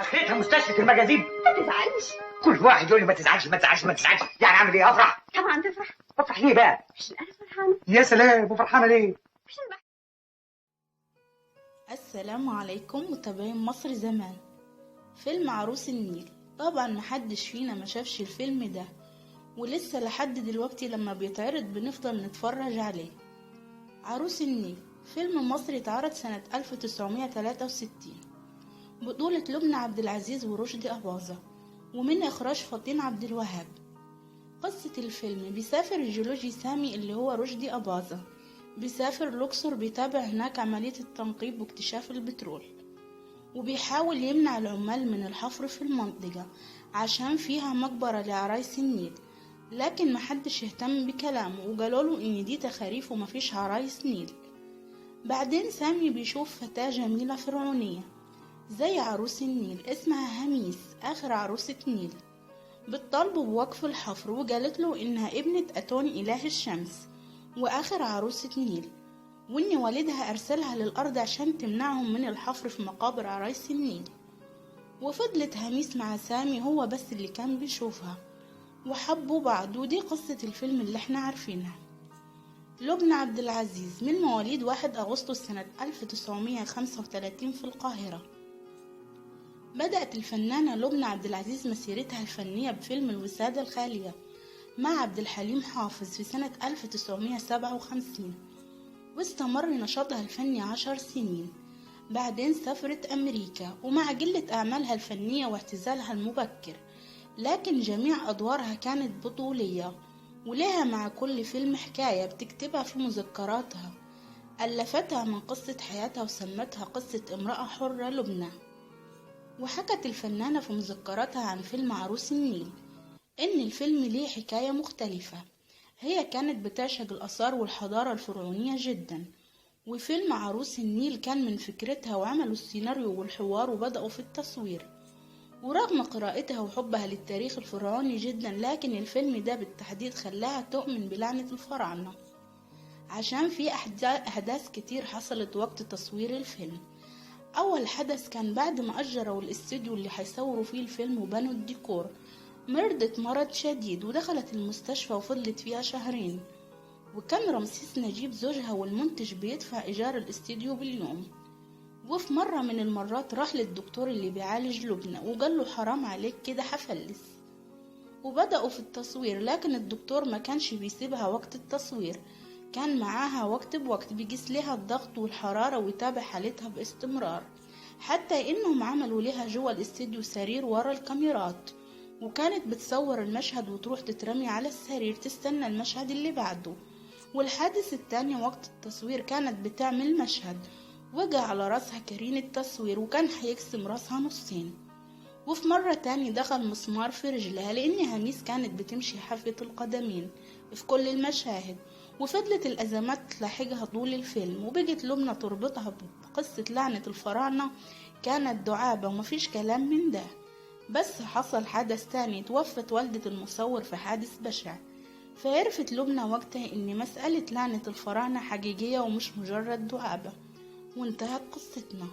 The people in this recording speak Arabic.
اخرتها مستشفى المجاذيب. ما تزعلش. كل واحد يقول لي ما تزعلش ما تزعلش ما تزعلش، يعني اعمل ايه؟ افرح؟ طبعا تفرح. افرح ليه بقى؟ عشان انا فرحانه. يا سلام، وفرحانه ليه؟ عشان السلام عليكم متابعين مصر زمان. فيلم عروس النيل، طبعا محدش فينا ما شافش الفيلم ده، ولسه لحد دلوقتي لما بيتعرض بنفضل نتفرج عليه. عروس النيل فيلم مصري اتعرض سنة 1963، بطولة لبنى عبد العزيز ورشدي أباظة، ومن إخراج فطين عبد الوهاب. قصة الفيلم: بيسافر الجيولوجي سامي اللي هو رشدي أباظة، بيسافر الأقصر بيتابع هناك عملية التنقيب واكتشاف البترول، وبيحاول يمنع العمال من الحفر في المنطقة عشان فيها مقبرة لعرايس النيل، لكن محدش اهتم بكلامه وقالوله ان دي تخاريف ومفيش عرايس نيل. بعدين سامي بيشوف فتاة جميلة فرعونية زي عروس النيل اسمها هميس، آخر عروسة نيل، بتطالبه بوقف الحفر، وقالت له انها ابنة أتون إله الشمس وآخر عروسة نيل، وإن والدها أرسلها للأرض عشان تمنعهم من الحفر في مقابر عرايس النيل. وفضلت هميس مع سامي هو بس اللي كان بيشوفها، وحبوا بعض، ودي قصة الفيلم اللي احنا عارفينها. لبنى عبد العزيز من مواليد 1 أغسطس سنة 1935 في القاهرة. بدأت الفنانة لبنى عبد العزيز مسيرتها الفنية بفيلم الوسادة الخالية مع عبد الحليم حافظ في سنة 1957، واستمر نشاطها الفني 10 سنين. بعدين سافرت أمريكا، ومع قلة أعمالها الفنية واعتزالها المبكر، لكن جميع أدوارها كانت بطولية، ولها مع كل فيلم حكاية بتكتبها في مذكراتها ألفتها من قصة حياتها وسمتها قصة امرأة حرة لبنى. وحكت الفنانة في مذكراتها عن فيلم عروس النيل إن الفيلم ليه حكاية مختلفة، هي كانت بتعشق الآثار والحضارة الفرعونية جدا، وفيلم عروس النيل كان من فكرتها وعملوا السيناريو والحوار وبدأوا في التصوير. ورغم قراءتها وحبها للتاريخ الفرعوني جدا، لكن الفيلم ده بالتحديد خلاها تؤمن بلعنة الفراعنة عشان في أحداث كتير حصلت وقت تصوير الفيلم. أول حدث كان بعد ما أجروا الاستوديو اللي هيصوروا فيه الفيلم وبنوا الديكور، مرضت مرض شديد ودخلت المستشفى وفضلت فيها شهرين، وكان رمسيس نجيب زوجها والمنتج بيدفع إيجار الاستوديو باليوم. وفي مرة من المرات راح للدكتور اللي بيعالج لبنى وقال له حرام عليك كده حفلس. وبدأوا في التصوير، لكن الدكتور ما كانش بيسيبها وقت التصوير، كان معاها وقت بوقت بيقيس لها الضغط والحرارة ويتابع حالتها باستمرار، حتى انهم عملوا لها جوا الاستديو سرير ورا الكاميرات، وكانت بتصور المشهد وتروح تترمي على السرير تستنى المشهد اللي بعده. والحادث التاني وقت التصوير كانت بتعمل مشهد وقع على راسها كرين التصوير وكان هيقسم راسها نصين. وفي مرة تاني دخل مسمار في رجلها، لأن هميس كانت بتمشي حافية القدمين في كل المشاهد، وفضلت الأزمات تلاحقها طول الفيلم، وبقت لبنى تربطها بقصة لعنة الفراعنة كانت دعابة ومفيش كلام من ده. بس حصل حدث تاني، توفت والدة المصور في حادث بشع، فعرفت لبنى وقتها إن مسألة لعنة الفراعنة حقيقية ومش مجرد دعابة، وانتهت قصتنا.